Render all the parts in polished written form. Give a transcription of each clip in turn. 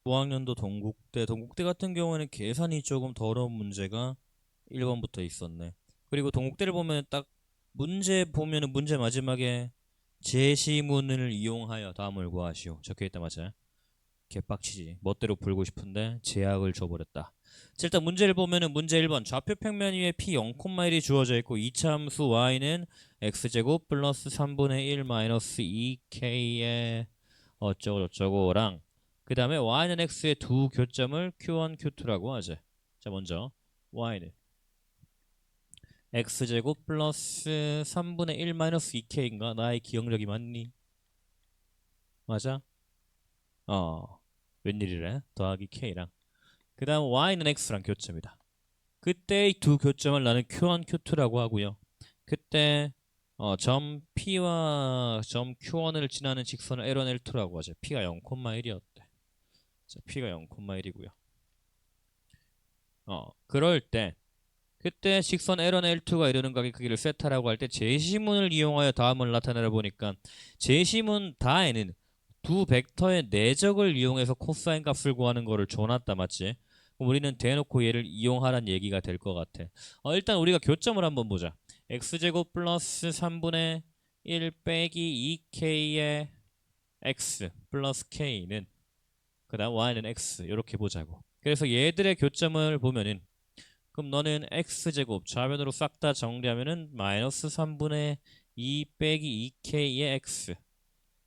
고학년도 동국대 같은 경우에는 계산이 조금 더러운 문제가 1번부터 있었네. 그리고 동국대를 보면 딱 문제 보면은 문제 마지막에 제시문을 이용하여 다음을 구하시오 적혀있다. 맞아? 개빡치지. 멋대로 풀고 싶은데 제약을 줘버렸다. 자, 일단 문제를 보면은 문제 1번 좌표 평면 위에 p 0,1이 주어져 있고 이차함수 y는 x제곱 플러스 3분의 1 마이너스 2k의 어쩌고저쩌고랑 그 다음에 y는 x의 두 교점을 q1, q2라고 하죠. 자, 먼저 y는 x제곱 플러스 3분의 1 마이너스 2k인가? 나의 기억력이 맞니? 맞아? 웬일이래? 더하기 k랑 그 다음 y는 x랑 교점이다. 그때 이 두 교점을 나는 q1, q2라고 하고요. 그때 점 P와 점 Q1을 지나는 직선을 L1, L2라고 하죠. P가 0,1이었대. 자, P가 0,1이고요. 그럴 때 그때 직선 L1, L2가 이루는 각의 크기를 세타라고 할 때 제시문을 이용하여 다음을 나타내라 보니까 제시문 다에는 두 벡터의 내적을 이용해서 코사인 값을 구하는 거를 줘놨다. 맞지? 그럼 우리는 대놓고 얘를 이용하란 얘기가 될 것 같아. 일단 우리가 교점을 한번 보자. x제곱 플러스 3분의 1 빼기 2k의 x 플러스 k는 그 다음 y는 x 이렇게 보자고. 그래서 얘들의 교점을 보면은 그럼 너는 x제곱 좌변으로 싹 다 정리하면은 마이너스 3분의 2 빼기 2k의 x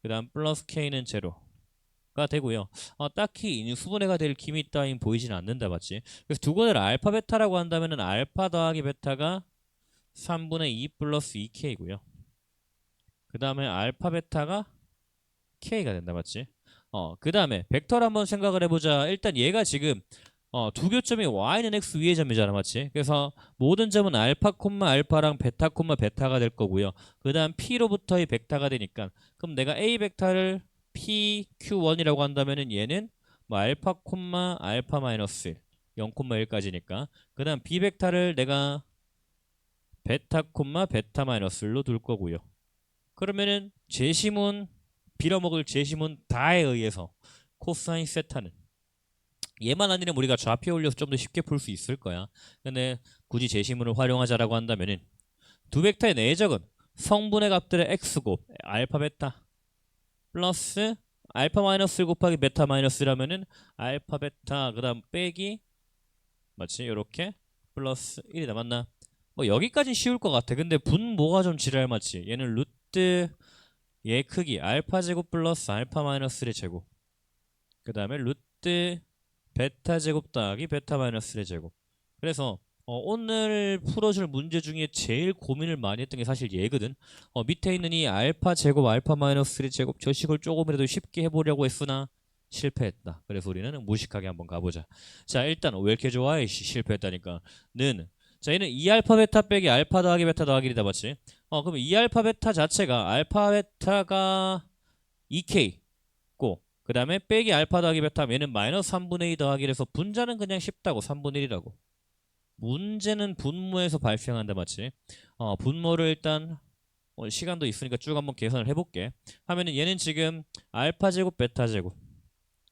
그 다음 플러스 k는 제로가 되고요. 딱히 인수분해가 될 기미 따윈 보이진 않는다. 맞지? 그래서 두 개를 알파 베타라고 한다면은 알파 더하기 베타가 3분의 2 플러스 2k고요. 그 다음에 알파 베타가 k가 된다. 맞지? 그 다음에 벡터를 한번 생각을 해보자. 일단 얘가 지금 두 교점이 y는 x 위의 점이잖아. 맞지? 그래서 모든 점은 알파 콤마 알파랑 베타 콤마 베타가 될 거고요. 그 다음 p로부터의 벡터가 되니까 그럼 내가 a 벡터를 p q1이라고 한다면은 얘는 뭐 알파 콤마 알파 마이너스 1 0,1까지니까 그 다음 b 벡터를 내가 베타 콤마 베타 마이너스 1로 둘 거고요. 그러면은 제시문 빌어먹을 제시문 다에 의해서 코사인 세타는 얘만 아니면 우리가 좌표에 올려서 좀 더 쉽게 풀 수 있을 거야. 근데 굳이 제시문을 활용하자라고 한다면은 두 벡터의 내적은 성분의 값들의 x곱 알파 베타 플러스 알파 마이너스 1 곱하기 베타 마이너스라면은 알파 베타 그다음 빼기 맞지? 요렇게 플러스 1이다. 맞나? 뭐 여기까지 쉬울 것 같아. 근데 분모가 좀 지랄 맞지? 얘는 루트 얘 크기 알파 제곱 플러스 알파 마이너스 1의 제곱 그 다음에 루트 베타 제곱 더하기 베타 마이너스 1의 제곱. 그래서 오늘 풀어줄 문제 중에 제일 고민을 많이 했던 게 사실 얘거든. 밑에 있는 이 알파 제곱 알파 마이너스 1의 제곱 저 식을 조금이라도 쉽게 해보려고 했으나 실패했다. 그래서 우리는 무식하게 한번 가보자. 자, 일단 왜 이렇게 좋아해? 실패했다니까. 는 자, 얘는 2알파 베타 빼기 알파 더하기 베타 더하기 1이다. 맞지? 그럼 2알파 베타 자체가 알파 베타가 2k 고 그 다음에 빼기 알파 더하기 베타 얘는 마이너스 3분의 2 더하기 해서 분자는 그냥 쉽다고 3분의 1이라고. 문제는 분모에서 발생한다. 맞지? 분모를 일단 시간도 있으니까 쭉 한번 계산을 해볼게. 하면은 얘는 지금 알파 제곱 베타 제곱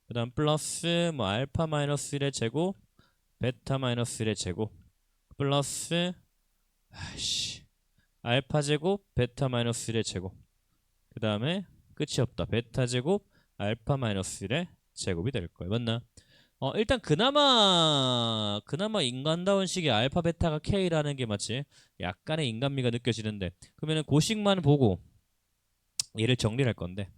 그 다음 플러스 뭐 알파 마이너스 1의 제곱 베타 마이너스 1의 제곱 플러스 알파 제곱 베타 마이너스 1의 제곱 그 다음에 끝이 없다. 베타 제곱 알파 마이너스 1의 제곱이 될 거예요. 맞나? 일단 그나마 인간다운 식의 알파 베타가 K라는 게 맞지? 약간의 인간미가 느껴지는데 그러면은 고식만 보고 얘를 정리를 할 건데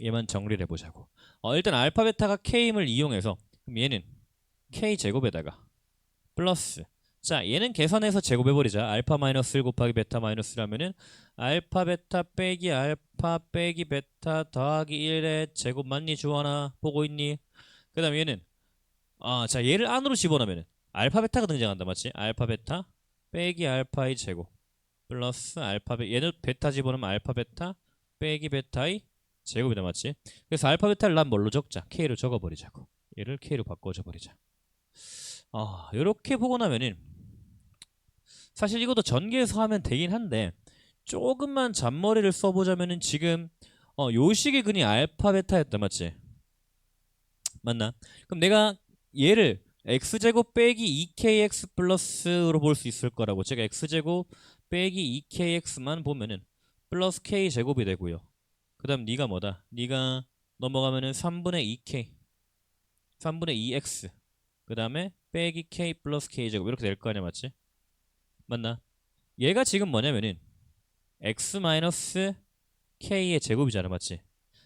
얘만 정리를 해보자고. 일단 알파 베타가 K임을 이용해서 그럼 얘는 K 제곱에다가 플러스 자 얘는 계산해서 제곱해버리자. 알파 마이너스 1 곱하기 베타 마이너스라면은 알파 베타 빼기 알파 빼기 베타 더하기 1의 제곱 맞니? 주하나 보고 있니? 그 다음에 얘는 자 얘를 안으로 집어넣으면 알파 베타가 등장한다. 맞지? 알파 베타 빼기 알파의 제곱 플러스 알파 얘는 베타 집어넣으면 알파 베타 빼기 베타의 제곱이다. 맞지? 그래서 알파 베타를 난 뭘로 적자? K로 적어버리자고. 얘를 K로 바꿔줘 버리자. 이렇게 보고 나면은 사실 이것도 전개해서 하면 되긴 한데 조금만 잔머리를 써보자면은 지금 요 식의 근이 알파 베타였다. 맞지? 맞나? 그럼 내가 얘를 x제곱 빼기 2kx 플러스로 볼 수 있을 거라고. 제가 x제곱 빼기 2kx만 보면은 플러스 k제곱이 되고요. 그 다음 네가 뭐다? 네가 넘어가면은 3분의 2k 3분의 2x 그 다음에 빼기 k 플러스 k제곱 이렇게 될 거 아니야, 맞지? 맞나? 얘가 지금 뭐냐면은 x 마이너스 k의 제곱이잖아, 맞지?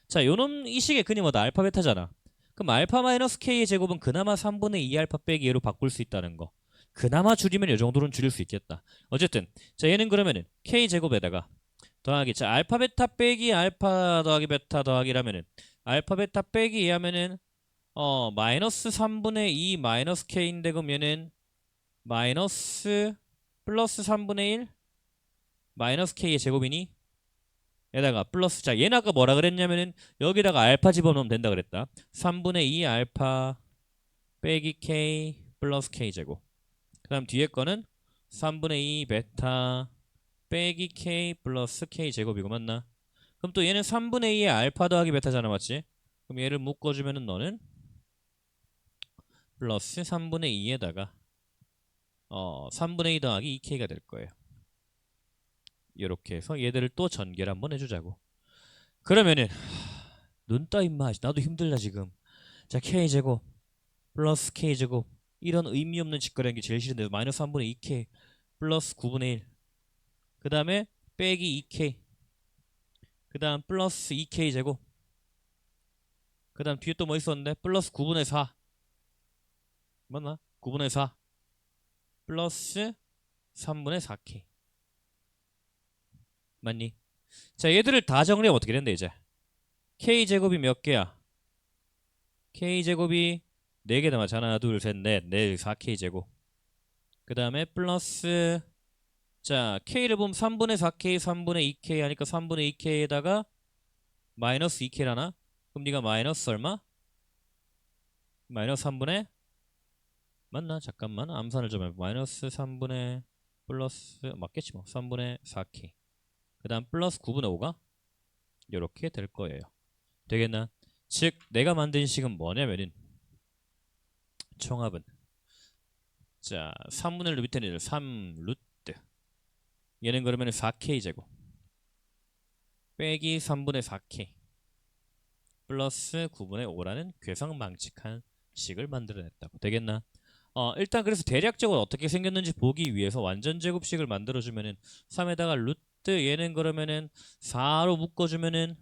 자, 요놈 이 식의 근이 뭐다? 알파 베타잖아. 그럼 알파 마이너스 k의 제곱은 그나마 3분의 2 알파 빼기 얘로 바꿀 수 있다는 거. 그나마 줄이면 요 정도는 줄일 수 있겠다. 어쨌든 자, 얘는 그러면은 k 제곱에다가 더하기, 자, 알파 베타 빼기 알파 더하기 베타 더하기라면은 알파 베타 빼기 2 하면은 마이너스 3분의 2 마이너스 k인데, 그럼 얘는 마이너스 플러스 3분의 1 마이너스 k의 제곱이니 에다가 플러스, 자, 얘는 아까 뭐라 그랬냐면은 여기다가 알파 집어넣으면 된다 그랬다. 3분의 2 알파 빼기 k 플러스 k 제곱. 그 다음 뒤에 거는 3분의 2 베타 빼기 k 플러스 k 제곱이고, 맞나? 그럼 또 얘는 3분의 2의 알파 더하기 베타잖아, 맞지? 그럼 얘를 묶어주면은 너는 플러스 3분의 2에다가 3분의 2 더하기 2k가 될 거예요. 이렇게 해서 얘들을 또 전개를 한번 해주자고. 그러면은 눈 떠 임마, 나도 힘들다 지금. 자, k제곱 플러스 k제곱, 이런 의미 없는 짓거리하는 게 제일 싫은데, 마이너스 3분의 2k 플러스 9분의 1, 그 다음에 빼기 2k, 그 다음 플러스 2k 제곱, 그 다음 뒤에 또 뭐 있었는데 플러스 9분의 4, 맞나? 9분의 4 플러스 3분의 4k, 맞니? 자, 얘들을 다 정리하면 어떻게 된다 이제? k제곱이 몇 개야? k제곱이 4개 남았잖아. 하나 둘셋넷 4k 제곱, 그 다음에 플러스, 자, k를 보면 3분의 4k 3분의 2k 하니까 3분의 2k에다가 마이너스 2k라나? 그럼 네가 마이너스 얼마? 마이너스 3분의, 맞나? 잠깐만, 암산을 좀 해봐. 마이너스 3분의 플러스, 맞겠지 뭐, 3분의 4k, 그 다음 플러스 9분의 5가 이렇게 될 거예요. 되겠나? 즉 내가 만든 식은 뭐냐면은 총합은, 자, 3분의 1 밑에는 3 루트, 얘는 그러면 4k 제곱 빼기 3분의 4k 플러스 9분의 5라는 괴상망측한 식을 만들어냈다고. 되겠나? 일단 그래서 대략적으로 어떻게 생겼는지 보기 위해서 완전 제곱식을 만들어주면은 3에다가 루트, 얘는 그러면은 4로 묶어주면은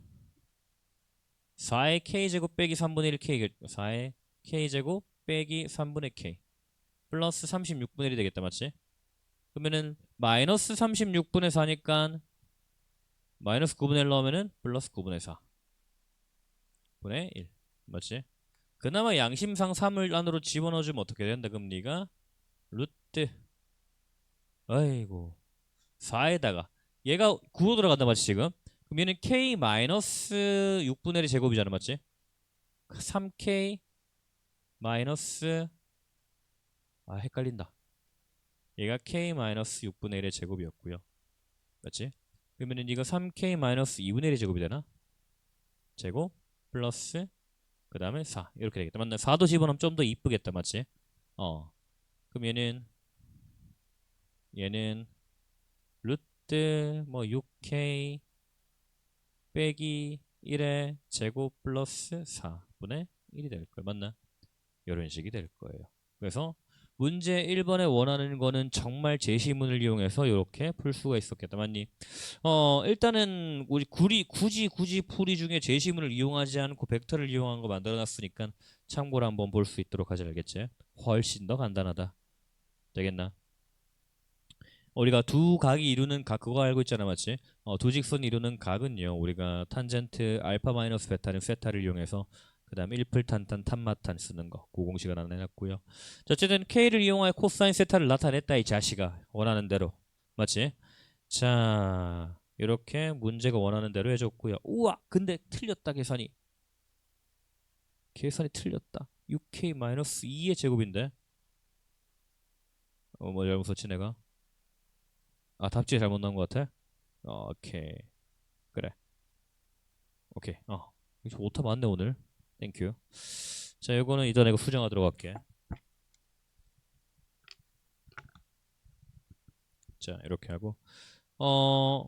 4의 k제곱 빼기 3분의 1 k, 4의 k제곱 빼기 3분의 k 플러스 36분의 1이 되겠다, 맞지? 그러면은 마이너스 36분의 4니까 마이너스 9분의 1 넣으면은 플러스 9분의 4분의 1, 맞지? 그나마 양심상 3을 안으로 집어넣어주면 어떻게 된다? 그럼 네가 루트, 아이고, 4에다가 얘가 9로 들어간다, 맞지 지금? 그럼 얘는 k 마이너스 6분의 1의 제곱이잖아, 맞지? 3k 마이너스, 아 헷갈린다. 얘가 k 마이너스 6분의 1의 제곱이었고요, 맞지? 그러면은 이거 3k 마이너스 2분의 1의 제곱이 되나? 제곱 플러스 그 다음에 4 이렇게 되겠다, 맞나? 4도 집어넣으면 좀 더 이쁘겠다, 맞지? 그럼 얘는 루트 뭐 6k 빼기 1의 제곱 플러스 4분의 1이 될 거예요, 맞나? 이런 식이 될 거예요. 그래서 문제 1번에 원하는 거는 정말 제시문을 이용해서 이렇게 풀 수가 있었겠다, 맞니? 일단은 우리 굳이 풀이 중에 제시문을 이용하지 않고 벡터를 이용한 거 만들어놨으니까 참고로 한번 볼 수 있도록 하자, 알겠지? 훨씬 더 간단하다. 되겠나? 우리가 두 각이 이루는 각, 그거 알고 있잖아, 맞지? 두 직선이 이루는 각은요, 우리가 탄젠트 알파 마이너스 베타는 세타를 이용해서 그 다음 1풀탄탄 탄마탄 쓰는 거, 그 공식을 하나 해놨고요. 자, 어쨌든 k를 이용하여 코사인 세타를 나타냈다, 이 자식아. 원하는 대로, 맞지? 자, 이렇게 문제가 원하는 대로 해줬고요. 우와, 근데 틀렸다. 계산이 틀렸다. 6k-2의 제곱인데, 뭐 잘못 썼지 내가? 답지 잘못 나온 것 같아. 오케이, 그래. 오케이. 이거 오타 많네 오늘. 땡큐. 자, 요거는 이전 이거 수정하도록 할게. 자, 이렇게 하고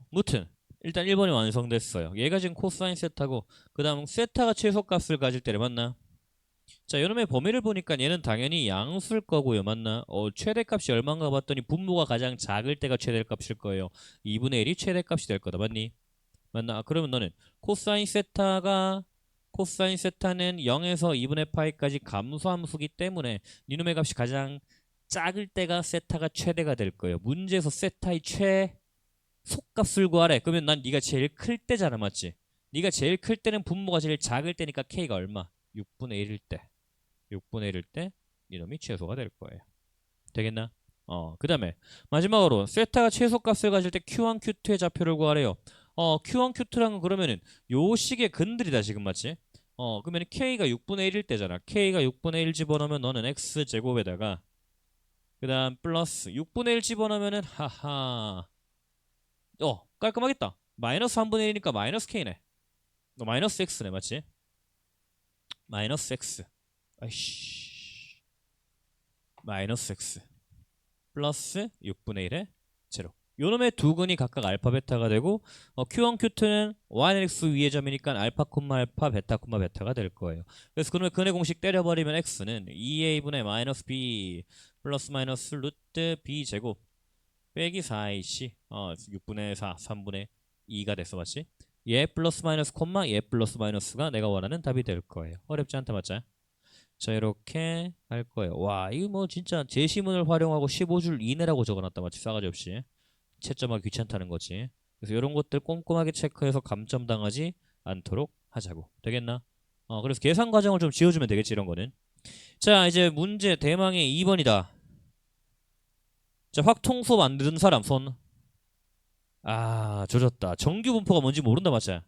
무튼 일단 1번이 완성됐어요. 얘가 지금 코사인 세타고 그 다음 세타가 최소값을 가질 때를 맞나? 자, 요놈의 범위를 보니까 얘는 당연히 양수일 거고요. 맞나? 최대값이 얼마인가 봤더니 분모가 가장 작을 때가 최대값일 거예요. 2분의 1이 최대값이 될 거다. 맞니? 맞나? 그러면 너는 코사인 세타는 0에서 2분의 파이까지 감소함수기 때문에 니놈의 값이 가장 작을 때가 세타가 최대가 될 거예요. 문제에서 세타의 최소값을 구하래. 그러면 난 네가 제일 클 때잖아. 맞지? 네가 제일 클 때는 분모가 제일 작을 때니까 K가 얼마? 6분의 1일 때. 6분의 1일 때 이놈이 최소가 될 거예요. 되겠나? 그 다음에 마지막으로 세타가 최소값을 가질 때 Q1, Q2의 좌표를 구하래요. Q1, Q2란 건 그러면은 요 식의 근들이다 지금 맞지? 그러면 K가 6분의 1일 때잖아. K가 6분의 1 집어넣으면 너는 X제곱에다가 그 다음 플러스 6분의 1 집어넣으면은 하하 깔끔하겠다. 마이너스 3분의 1이니까 마이너스 K네. 너 마이너스 X네 맞지? 마이너스 X 아이씨 마이너스 X 플러스 6분의 1의 제로. 요놈의 두 근이 각각 알파 베타가 되고 Q1, Q2는 y/x 위의 점이니까 알파 콤마 알파 베타 콤마 베타가 될 거예요. 그래서 그놈의 근의 공식 때려버리면 x는 2a분의 마이너스 b 플러스 마이너스 루트 b 제곱 빼기 4ac 6분의 4 3분의 2가 됐어 맞지? 얘 플러스 마이너스 콤마 얘 플러스 마이너스가 내가 원하는 답이 될 거예요. 어렵지 않다 맞자? 자 이렇게 할 거예요. 와 이거 뭐 진짜 제시문을 활용하고 15줄 이내라고 적어놨다 맞지? 싸가지 없이 채점하기 귀찮다는 거지. 그래서 이런 것들 꼼꼼하게 체크해서 감점 당하지 않도록 하자고. 되겠나? 그래서 계산 과정을 좀 지어주면 되겠지 이런 거는. 자 이제 문제 대망의 2번이다. 자 확통수 만드는 사람 손. 아 조졌다. 정규 분포가 뭔지 모른다 맞지? 아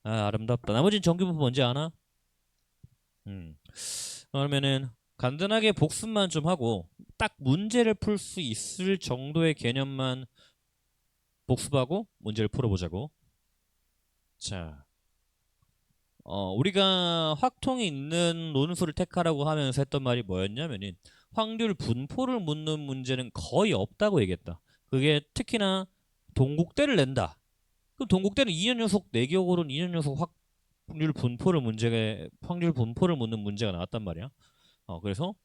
아름답다. 나머지는 정규 분포 뭔지 아나? 그러면은 간단하게 복습만 좀 하고 딱 문제를 풀 수 있을 정도의 개념만 복습하고 문제를 풀어보자고. 자, 우리가 확통이 있는 논술을 택하라고 하면서 했던 말이 뭐였냐면은 확률 분포를 묻는 문제는 거의 없다고 얘기했다. 그게 특히나 동국대를 낸다. 그럼 동국대는 2년 연속 내기억으로는 2년 연속 확률 분포를 묻는 문제가 나왔단 말이야. 그래서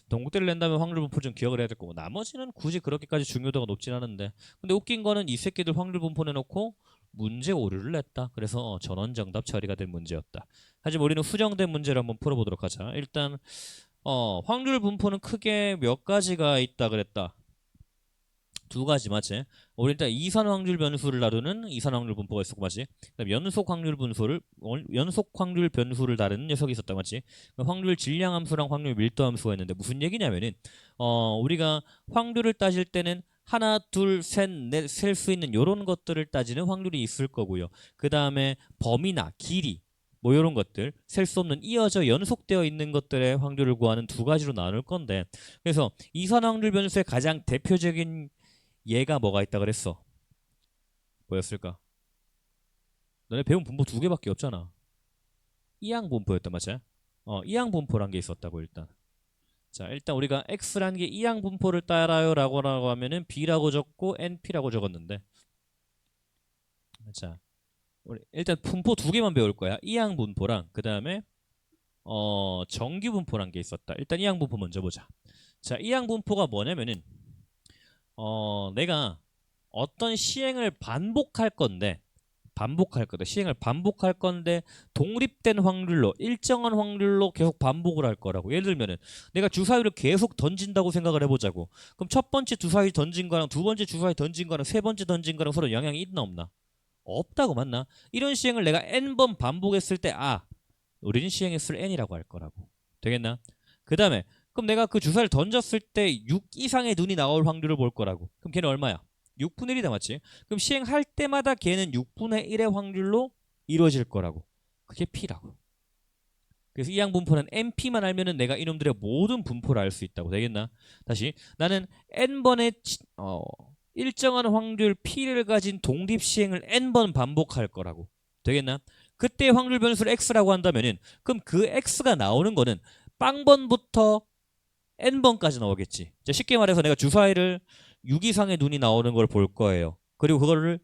동국대를 낸다면 확률 분포 좀 기억을 해야 될 거고 나머지는 굳이 그렇게까지 중요도가 높진 않은데 근데 웃긴 거는 이 새끼들 확률 분포 내놓고 문제 오류를 냈다. 그래서 전원 정답 처리가 된 문제였다. 하지만 우리는 수정된 문제를 한번 풀어보도록 하자. 일단 확률 분포는 크게 몇 가지가 있다 그랬다. 두 가지 맞지? 우리 일단 이산 확률 변수를 다루는 이산 확률 분포가 있었고 맞지? 그다음 연속 확률 변수를 다루는 녀석이 있었다 맞지? 확률 질량 함수랑 확률 밀도 함수가 있는데 무슨 얘기냐면은 우리가 확률을 따질 때는 하나, 둘, 셋, 넷 셀 수 있는 요런 것들을 따지는 확률이 있을 거고요. 그 다음에 범위나 길이 뭐 이런 것들 셀 수 없는 이어져 연속되어 있는 것들의 확률을 구하는 두 가지로 나눌 건데 그래서 이산 확률 변수의 가장 대표적인 얘가 뭐가 있다 그랬어? 뭐였을까? 너네 배운 분포 두 개밖에 없잖아. 이항 분포였단 맞지? 이항 분포란 게 있었다고 일단. 자, 일단 우리가 x라는 게 이항 분포를 따라요라고 하면은 b라고 적고 np라고 적었는데. 자, 우리 일단 분포 두 개만 배울 거야. 이항 분포랑 그다음에 정규 분포란 게 있었다. 일단 이항 분포 먼저 보자. 자, 이항 분포가 뭐냐면은 내가 어떤 시행을 반복할 건데 시행을 반복할 건데 독립된 확률로 일정한 확률로 계속 반복을 할 거라고. 예를 들면은 내가 주사위를 계속 던진다고 생각을 해보자고. 그럼 첫 번째 주사위 던진 거랑 두 번째 주사위 던진 거랑 세 번째 던진 거랑 서로 영향이 있나 없나? 없다고 맞나? 이런 시행을 내가 n번 반복했을 때 우리는 시행했을 n이라고 할 거라고. 되겠나? 그 다음에 그럼 내가 그 주사를 던졌을 때 6 이상의 눈이 나올 확률을 볼 거라고. 그럼 걔는 얼마야? 6분의 1이다 맞지? 그럼 시행할 때마다 걔는 6분의 1의 확률로 이루어질 거라고. 그게 P라고. 그래서 이항 분포는 NP만 알면은 내가 이놈들의 모든 분포를 알 수 있다고. 되겠나? 다시 나는 N번의 일정한 확률 P를 가진 독립 시행을 N번 반복할 거라고. 되겠나? 그때 확률 변수를 x라고 한다면은 그럼 그 x가 나오는 거는 빵번부터 n번까지 나오겠지. 자, 쉽게 말해서 내가 주사위를 6 이상의 눈이 나오는 걸 볼 거예요. 그리고 그거를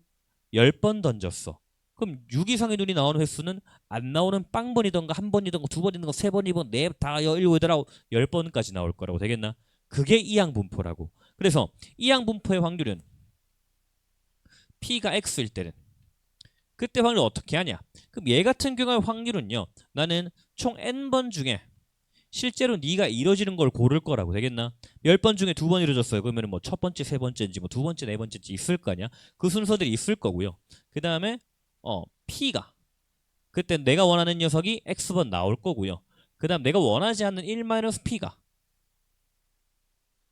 10번 던졌어. 그럼 6 이상의 눈이 나오는 횟수는 안 나오는 빵번이던가 한 번이던가 두 번이던가 세 번, 2번, 네, 다 7, 8, 10번까지 나올 거라고 되겠나? 그게 이항분포라고. 그래서 이항분포의 확률은 P가 X일 때는 그때 확률을 어떻게 하냐? 그럼 얘 같은 경우의 확률은요. 나는 총 n번 중에 실제로 네가 이뤄지는 걸 고를 거라고 되겠나? 10번 중에 2번 이루어졌어요. 그러면 뭐 첫 번째, 세 번째인지 뭐 두 번째, 네 번째인지 있을 거 아니야? 그 순서들이 있을 거고요. 그 다음에 P가 그때 내가 원하는 녀석이 X번 나올 거고요. 그 다음 내가 원하지 않는 1-P가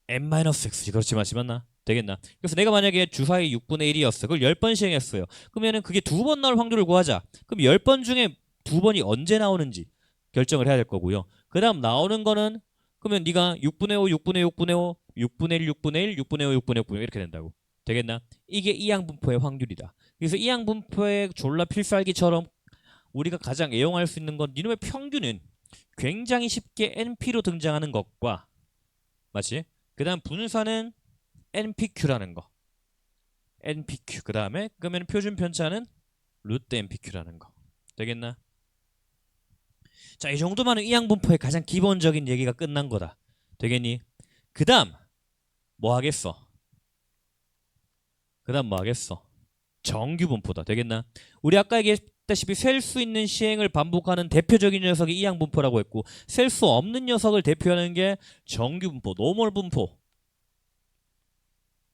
n-x지. 그렇지 맞나? 되겠나? 그래서 내가 만약에 주사위 6분의 1이었어. 그걸 10번 시행했어요. 그러면은 그게 2번 나올 확률을 구하자. 그럼 10번 중에 2번이 언제 나오는지 결정을 해야 될 거고요. 그 다음 나오는 거는 그러면 네가 6분의 5, 6분의 6분의 5, 6분의 1, 6분의 1, 6분의 5, 6분의 6분의 5 이렇게 된다고. 되겠나? 이게 이항분포의 확률이다. 그래서 이항분포의 졸라 필살기처럼 우리가 가장 애용할 수 있는 건 이놈의 평균은 굉장히 쉽게 NP로 등장하는 것과 맞지? 그 다음 분수는 NPQ라는 거. NPQ. 그 다음에 그러면 표준 편차는 루트 NPQ라는 거. 되겠나? 자, 이 정도만은 이항분포의 가장 기본적인 얘기가 끝난 거다. 되겠니? 그 다음 뭐 하겠어? 그 다음 뭐 하겠어? 정규분포다. 되겠나? 우리 아까 얘기했다시피 셀 수 있는 시행을 반복하는 대표적인 녀석이 이항분포라고 했고 셀 수 없는 녀석을 대표하는 게 정규분포, 노멀분포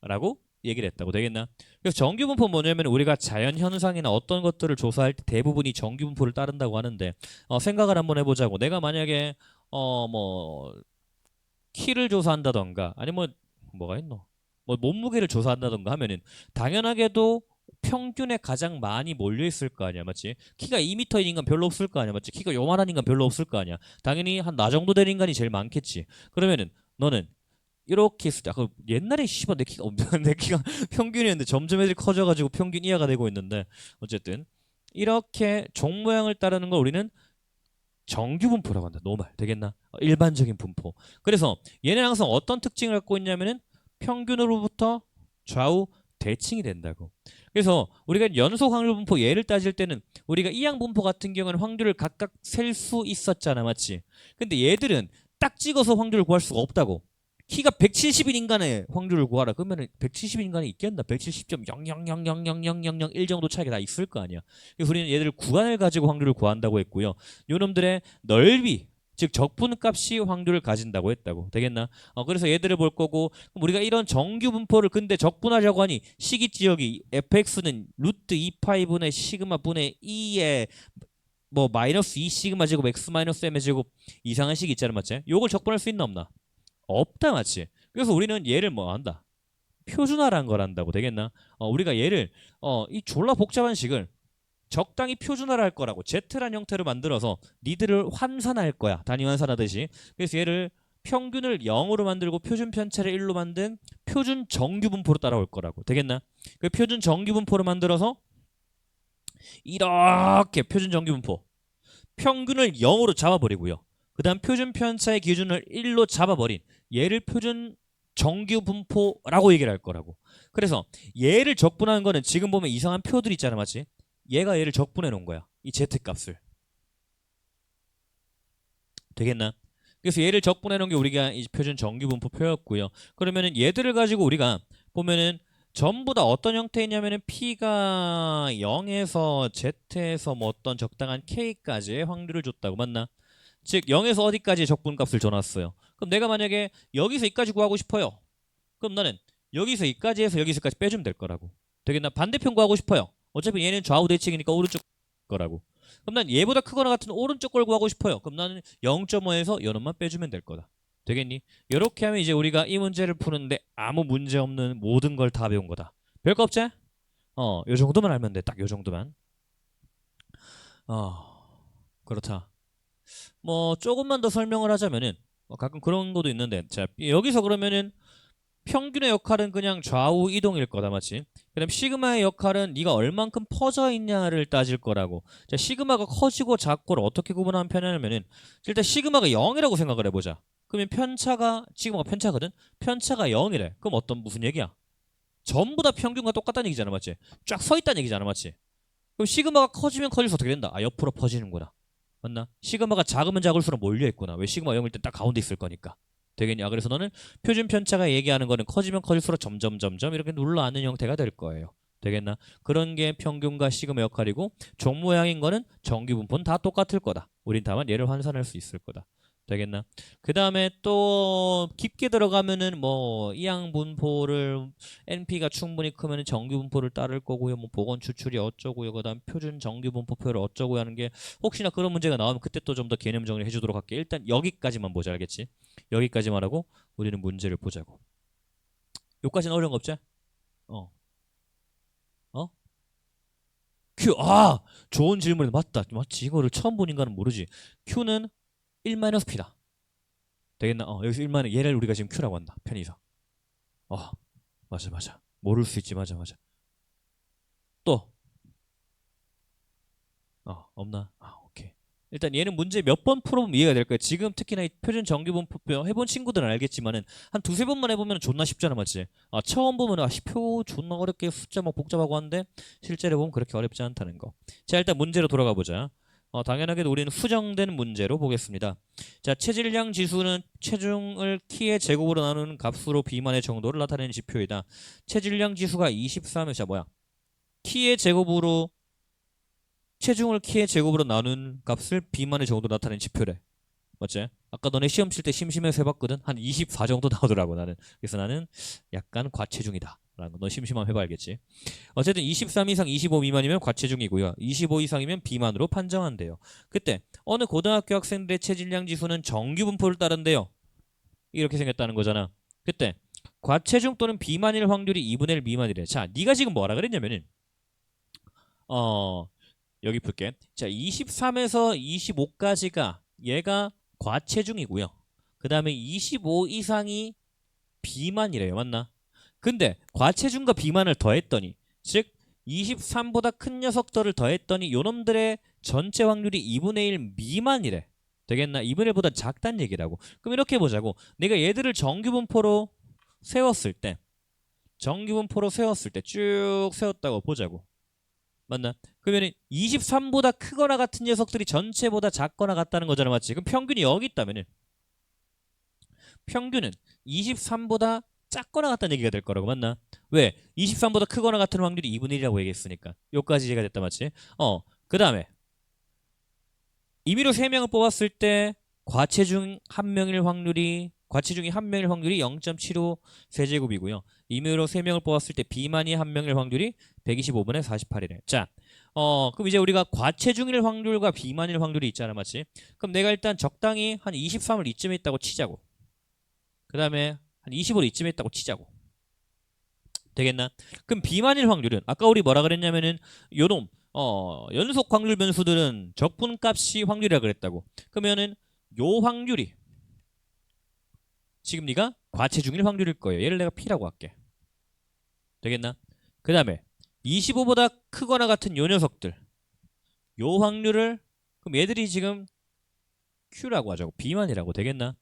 라고 얘기를 했다고. 되겠나? 그래서 정규분포 뭐냐면 우리가 자연현상이나 어떤 것들을 조사할 때 대부분이 정규분포를 따른다고 하는데 생각을 한번 해보자고. 내가 만약에 뭐 키를 조사한다던가 아니면 뭐가 있노? 뭐 몸무게를 조사한다던가 하면은 당연하게도 평균에 가장 많이 몰려 있을 거 아니야, 맞지? 키가 2m인 인간 별로 없을 거 아니야, 맞지? 키가 요만한 인간 별로 없을 거 아니야. 당연히 한 나 정도 된 인간이 제일 많겠지. 그러면은 너는 이렇게 했을 때 옛날에 씨발 내 키가 내 키가 평균이었는데 점점 애들이 커져가지고 평균 이하가 되고 있는데 어쨌든 이렇게 종 모양을 따르는 걸 우리는 정규 분포라고 한다. 노말 되겠나? 일반적인 분포. 그래서 얘는 항상 어떤 특징을 갖고 있냐면은 평균으로부터 좌우 대칭이 된다고. 그래서 우리가 연속 확률 분포 예를 따질 때는 우리가 이항 분포 같은 경우는 확률을 각각 셀 수 있었잖아, 맞지? 근데 얘들은 딱 찍어서 확률을 구할 수가 없다고. 키가 170인 인간의 확률을 구하라. 그러면 170인 인간이 있겠나? 170.000000001 정도 차이가 다 있을 거 아니야. 그래서 우리는 얘들 구간을 가지고 확률을 구한다고 했고요. 요놈들의 넓이, 즉 적분값이 확률을 가진다고 했다고. 되겠나? 그래서 얘들을 볼 거고 그럼 우리가 이런 정규 분포를 근데 적분하려고 하니 시기 지역이 fx는 루트 2파이분의 시그마 분의 2의 뭐 마이너스 2 시그마 제곱 x 마이너스 m의 제곱 이상한 식이 있잖아, 맞지? 요걸 적분할 수 있나 없나? 없다, 맞지? 그래서 우리는 얘를 뭐 한다? 표준화라는 걸 한다고. 되겠나? 우리가 얘를 이 졸라 복잡한 식을 적당히 표준화를 할 거라고 Z란 형태로 만들어서 니들을 환산할 거야. 단위 환산하듯이. 그래서 얘를 평균을 0으로 만들고 표준 편차를 1로 만든 표준 정규분포로 따라올 거라고. 되겠나? 그 표준 정규분포로 만들어서 이렇게 표준 정규분포 평균을 0으로 잡아버리고요. 그 다음 표준 편차의 기준을 1로 잡아버린 얘를 표준 정규분포라고 얘기를 할 거라고. 그래서 얘를 적분하는 거는 지금 보면 이상한 표들 있잖아, 맞지? 얘가 얘를 적분해 놓은 거야. 이 z값을. 되겠나? 그래서 얘를 적분해 놓은 게 우리가 이 표준 정규분포 표였고요. 그러면은 얘들을 가지고 우리가 보면은 전부 다 어떤 형태이냐면은 p가 0에서 z에서 뭐 어떤 적당한 k까지의 확률을 줬다고. 맞나? 즉 0에서 어디까지 적분값을 줘놨어요. 그럼 내가 만약에 여기서 여기까지 구하고 싶어요. 그럼 나는 여기서 여기까지 해서 여기서까지 빼주면 될 거라고. 되겠나? 반대편 구하고 싶어요. 어차피 얘는 좌우 대칭이니까 오른쪽 거라고. 그럼 난 얘보다 크거나 같은 오른쪽 걸 구하고 싶어요. 그럼 나는 0.5에서 요놈만 빼주면 될 거다. 되겠니? 이렇게 하면 이제 우리가 이 문제를 푸는데 아무 문제 없는 모든 걸 다 배운 거다. 별거 없지? 요 정도만 알면 돼. 딱 요 정도만. 그렇다. 뭐 조금만 더 설명을 하자면은 가끔 그런 것도 있는데 자 여기서 그러면은 평균의 역할은 그냥 좌우 이동일 거다, 맞지? 그다음 시그마의 역할은 네가 얼만큼 퍼져 있냐를 따질 거라고. 자, 시그마가 커지고 작고를 어떻게 구분하면 편하냐면은 일단 시그마가 0이라고 생각을 해보자. 그러면 편차가 시그마가 편차거든. 편차가 0이래. 그럼 무슨 얘기야? 전부 다 평균과 똑같다는 얘기잖아, 맞지? 쫙 서 있다는 얘기잖아, 맞지? 그럼 시그마가 커지면 커질수록 어떻게 된다? 아, 옆으로 퍼지는구나. 맞나? 시그마가 작으면 작을수록 몰려 있구나. 왜 시그마 0일 때 딱 가운데 있을 거니까. 되겠냐? 그래서 너는 표준 편차가 얘기하는 거는 커지면 커질수록 점점 이렇게 눌러앉는 형태가 될 거예요. 되겠나? 그런 게 평균과 시그마 역할이고 종 모양인 거는 정규 분포는 다 똑같을 거다. 우린 다만 얘를 환산할 수 있을 거다. 되겠나? 그 다음에 또 깊게 들어가면은 뭐 이항 분포를 NP가 충분히 크면 정규 분포를 따를 거고요. 뭐 보건 추출이 어쩌고요. 그다음 표준 정규 분포표를 어쩌고 하는 게 혹시나 그런 문제가 나오면 그때 또 좀 더 개념 정리 해주도록 할게. 일단 여기까지만 보자, 알겠지? 여기까지만 하고 우리는 문제를 보자고. 여기까지는 어려운 거 없지? 어, 어? Q, 좋은 질문이 맞다. 맞지? 이거를 처음 본 인간은 모르지. Q는 1-P다. 되겠나? 여기서 1-, 얘를 우리가 지금 Q라고 한다. 편의상. 어, 맞아. 모를 수 있지, 맞아. 또, 없나? 오케이. 일단 얘는 문제 몇 번 풀어보면 이해가 될 거야. 지금 특히나 이 표준 정규분포표 해본 친구들은 알겠지만은 한 두세 번만 해보면 존나 쉽잖아, 맞지? 처음 보면 표 존나 어렵게 숫자 막 복잡하고 하는데 실제로 보면 그렇게 어렵지 않다는 거. 자, 일단 문제로 돌아가 보자. 당연하게도 우리는 수정된 문제로 보겠습니다. 자, 체질량 지수는 체중을 키의 제곱으로 나누는 값으로 비만의 정도를 나타내는 지표이다. 체질량 지수가 23에 자 뭐야? 키의 제곱으로 체중을 키의 제곱으로 나눈 값을 비만의 정도로 나타내는 지표래. 맞지? 아까 너네 시험 칠 때 심심해서 해봤거든? 한 24 정도 나오더라고 나는. 그래서 나는 약간 과체중이다 라는 거. 너 심심하면 해봐야겠지. 어쨌든 23 이상 25 미만이면 과체중이고요. 25 이상이면 비만으로 판정한대요. 그때 어느 고등학교 학생들의 체질량 지수는 정규 분포를 따른대요. 이렇게 생겼다는 거잖아. 그때 과체중 또는 비만일 확률이 2분의 1 미만이래. 자, 네가 지금 뭐라 그랬냐면은 어 여기 볼게. 자, 23에서 25까지가 얘가 과체중이고요. 그 다음에 25 이상이 비만이래요. 맞나? 근데 과체중과 비만을 더했더니 즉 23보다 큰 녀석들을 더했더니 요놈들의 전체 확률이 2분의 1 미만이래. 되겠나? 2분의 1보다 작단 얘기라고. 그럼 이렇게 보자고. 내가 얘들을 정규분포로 세웠을 때 쭉 세웠다고 보자고. 맞나? 그러면 23보다 크거나 같은 녀석들이 전체보다 작거나 같다는 거잖아, 맞지? 그럼 평균이 여기 있다면은 평균은 23보다 작거나 같다는 얘기가 될 거라고, 맞나? 왜? 23보다 크거나 같은 확률이 2분의 1이라고 얘기했으니까. 요까지 이해가 됐다, 맞지? 그 다음에 임의로 3명을 뽑았을 때 과체중이 한 명일 확률이 0.75 세제곱이고요. 임의로 3명을 뽑았을 때 비만이 한 명일 확률이 125분의 48이래. 자, 그럼 이제 우리가 과체중일 확률과 비만일 확률이 있잖아, 맞지? 그럼 내가 일단 적당히 한 23을 이쯤에 있다고 치자고. 그 다음에 한 25를 이쯤에 있다고 치자고. 되겠나? 그럼 비만일 확률은 아까 우리 뭐라 그랬냐면은 요놈 연속 확률 변수들은 적분값이 확률이라 그랬다고. 그러면은 요 확률이 지금 네가 과체중일 확률일 거예요. 얘를 내가 P라고 할게. 되겠나? 그 다음에 25보다 크거나 같은 요 녀석들 요 확률을 그럼 얘들이 지금 Q라고 하자고. 비만이라고. 되겠나?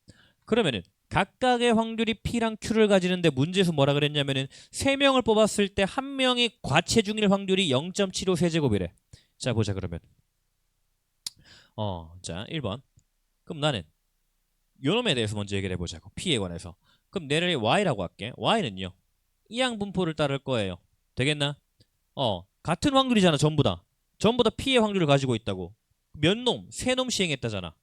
그러면은 각각의 확률이 P랑 Q를 가지는데 문제에서 뭐라 그랬냐면은 3명을 뽑았을 때 한 명이 과체중일 확률이 0.75 세제곱이래. 자, 보자 그러면. 자, 1번. 그럼 나는 요놈에 대해서 먼저 얘기를 해보자고. P에 관해서. 그럼 내를 Y라고 할게. Y는요. 이항 분포를 따를 거예요. 되겠나? 같은 확률이잖아, 전부 다. 전부 다 P의 확률을 가지고 있다고. 몇 놈? 3놈 시행했다잖아.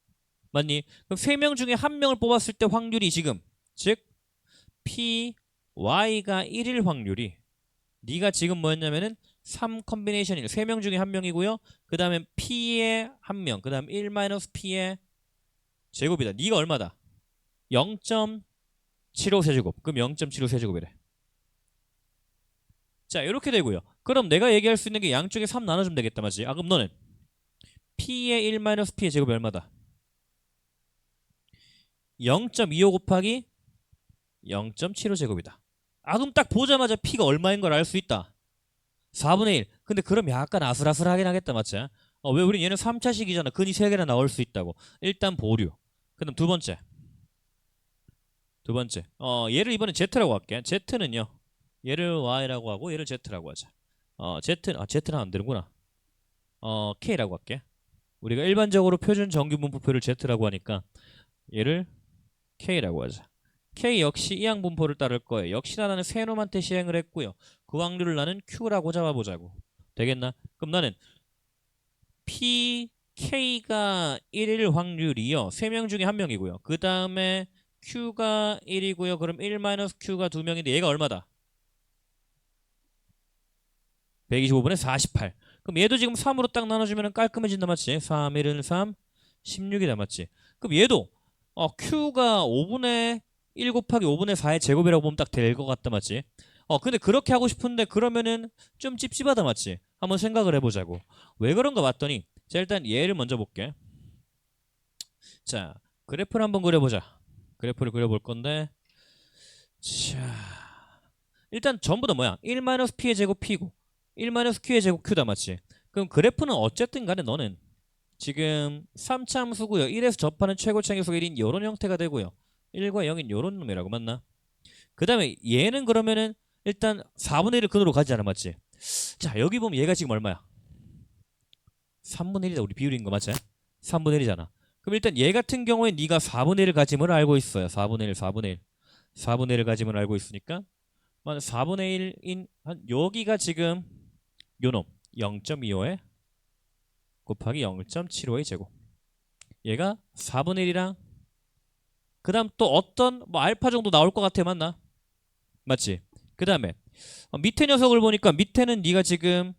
맞니? 그럼 3명 중에 1명을 뽑았을 때 확률이 지금 즉 P, Y가 1일 확률이 네가 지금 뭐였냐면은 3 컨비네이션이 3명 중에 1명이고요. 그 다음에 P의 1명, 그 다음 1-P의 제곱이다. 네가 얼마다? 0.75 세제곱. 그럼 0.75 세제곱이래. 자, 이렇게 되고요. 그럼 내가 얘기할 수 있는 게 양쪽에 3 나눠주면 되겠다, 맞지? 그럼 너는 P의 1-P의 제곱이 얼마다? 0.25 곱하기 0.75 제곱이다. 그럼 딱 보자마자 P가 얼마인 걸 알 수 있다. 4분의 1. 근데 그럼 약간 아슬아슬하긴 하겠다, 맞지? 왜 우린 얘는 3차식이잖아. 근이 3개나 나올 수 있다고. 일단 보류. 그다음 두 번째. 얘를 이번엔 Z라고 할게. Z는요. 얘를 Y라고 하고 얘를 Z라고 하자. Z는 안 되는구나. K라고 할게. 우리가 일반적으로 표준 정규 분포표를 Z라고 하니까 얘를 K라고 하자. K 역시 이항 분포를 따를 거예요. 역시나 나는 세 놈한테 시행을 했고요. 그 확률을 나는 Q라고 잡아보자고. 되겠나? 그럼 나는 PK가 1일 확률이요. 3명 중에 1명이고요. 그 다음에 Q가 1이고요. 그럼 1-Q가 2명인데 얘가 얼마다? 125분의 48. 그럼 얘도 지금 3으로 딱 나눠주면 깔끔해진다, 맞지? 3, 1은 3, 16이다, 맞지? 그럼 얘도 Q가 5분의 1 곱하기 5분의 4의 제곱이라고 보면 딱 될 것 같다, 맞지? 근데 그렇게 하고 싶은데 그러면은 좀 찝찝하다, 맞지? 한번 생각을 해보자고. 왜 그런가 봤더니 자, 일단 얘를 먼저 볼게. 자, 그래프를 한번 그려보자. 그래프를 그려볼 건데 자, 일단 전부 다 뭐야? 1-P의 제곱 P고 1-Q의 제곱 Q다, 맞지? 그럼 그래프는 어쨌든 간에 너는 지금 3차함수고요. 1에서 접하는 최고차의 속 1인 이런 형태가 되고요. 1과 0인 이런 놈이라고, 맞나? 그 다음에 얘는 그러면은 일단 4분의 1을 근으로 가지잖아, 맞지? 자, 여기 보면 얘가 지금 얼마야? 3분의 1이다. 우리 비율인 거 맞지? 3분의 1이잖아. 그럼 일단 얘 같은 경우에 네가 4분의 1을 가짐을 알고 있어요. 4분의 1, 4분의 1. 4분의 1을 가짐을 알고 있으니까 4분의 1인 여기가 지금 요놈 0.25에 곱하기 0.75의 제곱. 얘가 4분의 1이랑 그 다음 또 어떤 뭐 알파 정도 나올 것 같아, 맞나? 맞지? 그 다음에 밑에 녀석을 보니까 밑에는 네가 지금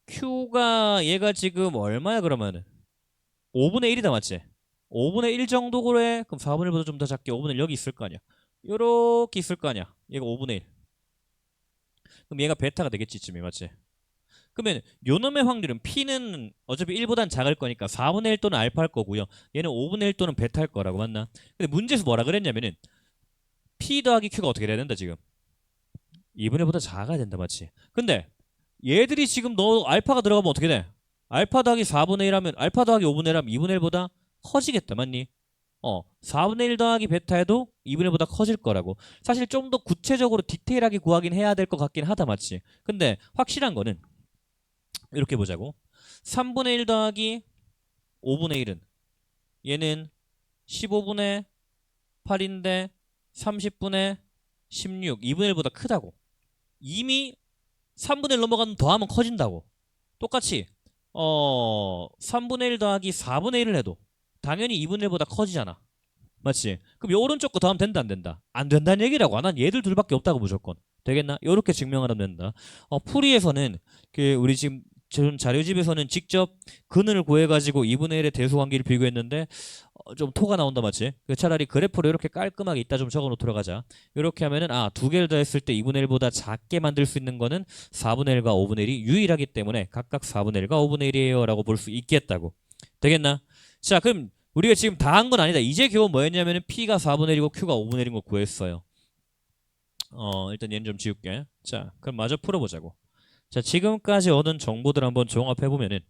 Q가 얘가 지금 얼마야 그러면은 5분의 1이다, 맞지? 5분의 1 정도로 해. 그럼 4분의 1보다 좀 더 작게 5분의 1 여기 있을 거 아니야. 요렇게 있을 거 아니야. 얘가 5분의 1. 그럼 얘가 베타가 되겠지, 이쯤에, 맞지? 그러면 요놈의 확률은 P는 어차피 1보단 작을 거니까 4분의 1 또는 알파일 거고요. 얘는 5분의 1 또는 베타일 거라고, 맞나? 근데 문제에서 뭐라 그랬냐면은 P 더하기 Q가 어떻게 돼야 된다, 지금? 2분의 1보다 작아야 된다, 맞지? 근데 얘들이 지금 너 알파가 들어가면 어떻게 돼? 알파 더하기 4분의 1 하면 알파 더하기 5분의 1 하면 2분의 1보다 커지겠다, 맞니? 4분의 1 더하기 베타 해도 2분의 1보다 커질 거라고. 사실 좀 더 구체적으로 디테일하게 구하긴 해야 될 것 같긴 하다, 맞지? 근데 확실한 거는 이렇게 보자고. 3분의 1 더하기 5분의 1은 얘는 15분의 8인데 30분의 16, 2분의 1보다 크다고. 이미 3분의 1 넘어가면 더하면 커진다고. 똑같이 3분의 1 더하기 4분의 1을 해도 당연히 2분의 1보다 커지잖아. 맞지? 그럼 요 오른쪽 거 더하면 된다, 안 된다? 안 된다는 얘기라고. 난 얘들 둘밖에 없다고, 무조건. 되겠나? 요렇게 증명하면 된다. 풀이에서는 우리 지금 자료집에서는 직접 근을 구해가지고 2분의 1의 대수관계를 비교했는데 좀 토가 나온다, 맞지? 차라리 그래프로 이렇게 깔끔하게 이따 좀 적어놓도록 하자. 이렇게 하면은 두 개를 더했을 때 2분의 1보다 작게 만들 수 있는 거는 4분의 1과 5분의 1이 유일하기 때문에 각각 4분의 1과 5분의 1이에요 라고 볼 수 있겠다고. 되겠나? 자, 그럼 우리가 지금 다 한 건 아니다. 이제 겨우 뭐였냐면은 P가 4분의 1이고 Q가 5분의 1인 거 구했어요. 일단 얘는 좀 지울게. 자, 그럼 마저 풀어보자고. 자, 지금까지 얻은 정보들 한번 종합해보면은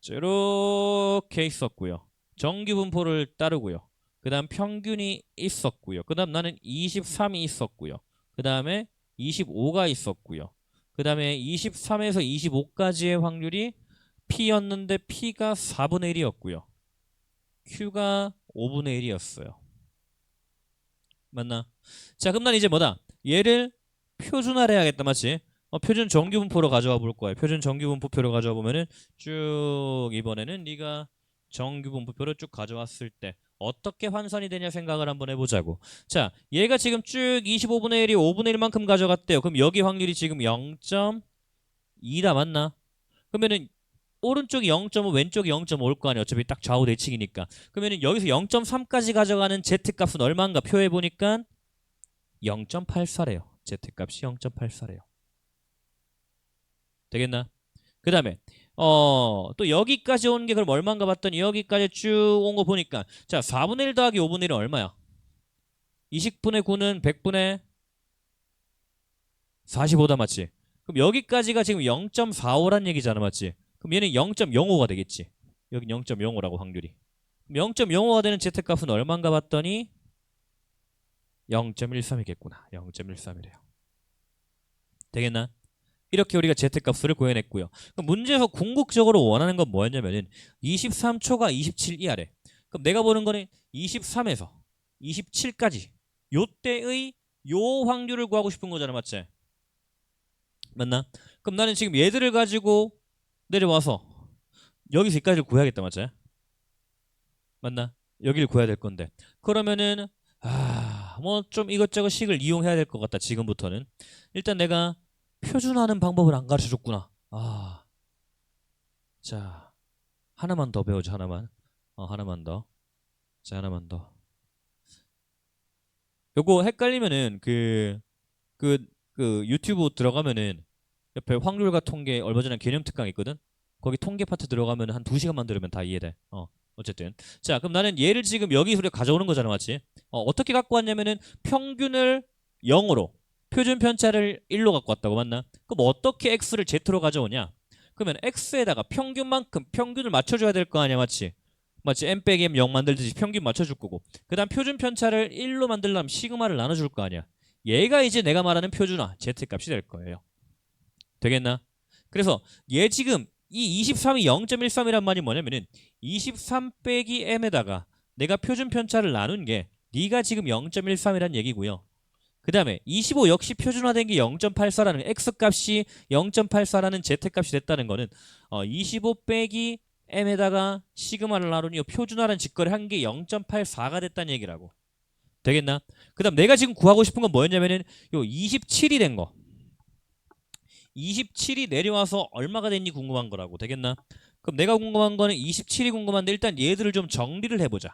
이렇게 있었고요. 정규 분포를 따르고요. 그 다음 평균이 있었고요. 그 다음 나는 23이 있었고요. 그 다음에 25가 있었고요. 그 다음에 23에서 25까지의 확률이 P였는데 P가 4분의 1이었고요. Q가 5분의 1이었어요. 맞나? 자, 그럼 난 이제 뭐다? 얘를 표준화를 해야겠다, 맞지? 표준 정규 분포로 가져와 볼 거야. 표준 정규 분포표로 가져와 보면은 쭉 이번에는 네가 정규 분포표를 쭉 가져왔을 때 어떻게 환산이 되냐 생각을 한번 해보자고. 자, 얘가 지금 쭉 25분의 1이 5분의 1만큼 가져갔대요. 그럼 여기 확률이 지금 0.2다, 맞나? 그러면은 오른쪽이 0.5, 왼쪽이 0.5일 거 아니야. 어차피 딱 좌우 대칭이니까. 그러면은 여기서 0.3까지 가져가는 Z-값은 얼마인가 표해 보니까 0.84래요. Z-값이 0.84래요. 되겠나? 그 다음에 또 여기까지 온 게 그럼 얼마인가 봤더니 여기까지 쭉 온 거 보니까 자, 4분의 1 더하기 5분의 1은 얼마야? 20분의 9는 100분의 45다, 맞지? 그럼 여기까지가 지금 0.45란 얘기잖아, 맞지? 그럼 얘는 0.05가 되겠지. 여기 0.05라고 확률이. 0.05가 되는 Z값은 얼마인가 봤더니 0.13이겠구나. 0.13이래요. 되겠나? 이렇게 우리가 Z값을 구해냈고요. 그럼 문제에서 궁극적으로 원하는 건 뭐였냐면은 23초가 27 이하래. 그럼 내가 보는 거는 23에서 27까지 요때의 요 확률을 구하고 싶은 거잖아, 맞지? 맞나? 그럼 나는 지금 얘들을 가지고 내려와서 여기서 여기까지를 구해야겠다, 맞지? 맞나? 여기를 구해야 될 건데 그러면은 뭐 좀 이것저것 식을 이용해야 될 것 같다. 지금부터는 일단 내가 표준화하는 방법을 안 가르쳐 줬구나. 자, 하나만 더 배우자. 하나만 더. 자, 하나만 더. 요거 헷갈리면은 그 유튜브 들어가면은 옆에 확률과 통계 얼마 전에 개념 특강 있거든. 거기 통계 파트 들어가면 한 2시간만 들으면 다 이해돼. 어쨌든 자, 그럼 나는 얘를 지금 여기 우리가 가져오는 거잖아, 맞지? 어떻게 갖고 왔냐면은 평균을 0으로 표준 편차를 1로 갖고 왔다고, 맞나? 그럼 어떻게 x를 z로 가져오냐? 그러면 x에다가 평균만큼 평균을 맞춰줘야 될 거 아니야, 맞지? 맞지? m 빼기 m 0 만들듯이 평균 맞춰줄 거고 그 다음 표준 편차를 1로 만들려면 시그마를 나눠줄 거 아니야. 얘가 이제 내가 말하는 표준화 z값이 될 거예요. 되겠나? 그래서 얘 지금 이 23이 0.13이란 말이 뭐냐면은 23 빼기 m에다가 내가 표준 편차를 나눈 게 네가 지금 0.13이란 얘기고요. 그 다음에 25 역시 표준화된 게 0.84라는 x값이 0.84라는 z값이 됐다는 거는 25 빼기 m에다가 시그마를 나누니 표준화라는 직거래 한 게 0.84가 됐다는 얘기라고. 되겠나? 그 다음 내가 지금 구하고 싶은 건 뭐였냐면은 요 27이 된 거. 27이 내려와서 얼마가 됐니 궁금한 거라고. 되겠나? 그럼 내가 궁금한 거는 27이 궁금한데 일단 얘들을 좀 정리를 해보자.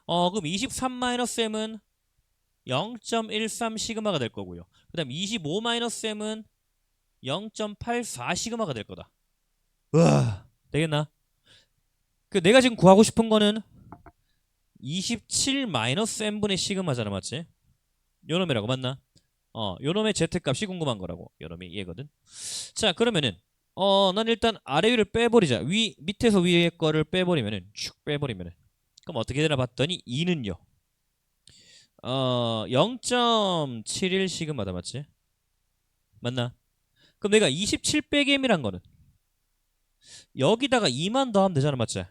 그럼 23-m은 0.13 시그마가 될 거고요. 그 다음 25-m은 0.84 시그마가 될 거다. 우와, 되겠나? 그 내가 지금 구하고 싶은 거는 27-m분의 시그마잖아, 맞지? 요놈이라고, 맞나? 요놈의 z값이 궁금한 거라고. 요놈이 얘거든. 자, 그러면은 난 일단 아래 위를 빼버리자. 밑에서 위에 거를 빼버리면은 쭉 빼버리면은 그럼 어떻게 되나 봤더니 2는요 0.71 시그마다, 맞지? 맞나? 그럼 내가 27 빼기 m이란 거는 여기다가 2만 더하면 되잖아, 맞지?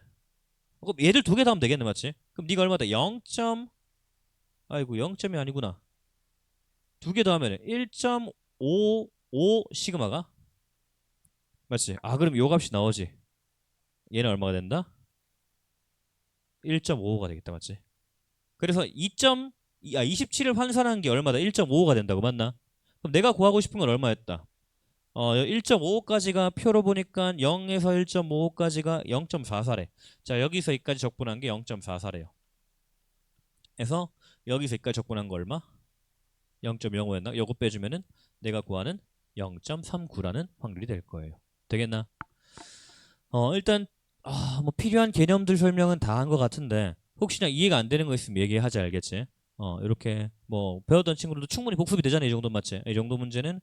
그럼 얘들 두 개 더하면 되겠네, 맞지? 그럼 네가 얼마다? 0. 아이고 0점이 아니구나. 두 개 더하면 1.55 시그마가, 맞지? 그럼 요 값이 나오지. 얘는 얼마가 된다? 1.55가 되겠다, 맞지? 그래서 27을 환산한 게 얼마다? 1.55가 된다고, 맞나? 그럼 내가 구하고 싶은 건 얼마였다? 1.55까지가 표로 보니까 0에서 1.55까지가 0.44래. 자, 여기서 여기까지 적분한 게 0.44래요. 그래서 여기서 여기까지 적분한 거 얼마? 0.05였나? 요거 빼주면은 내가 구하는 0.39라는 확률이 될 거예요. 되겠나? 일단 뭐 필요한 개념들 설명은 다 한 것 같은데 혹시나 이해가 안 되는 거 있으면 얘기하지, 알겠지? 이렇게 뭐 배웠던 친구들도 충분히 복습이 되잖아, 이 정도, 맞지? 이 정도 문제는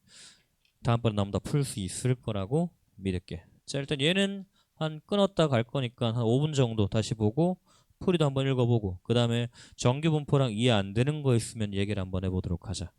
다음번에 나보다 풀 수 있을 거라고 믿을게. 자, 일단 얘는 한 끊었다 갈 거니까 한 5분 정도 다시 보고 풀이도 한번 읽어보고 그 다음에 정규 분포랑 이해 안 되는 거 있으면 얘기를 한번 해보도록 하자.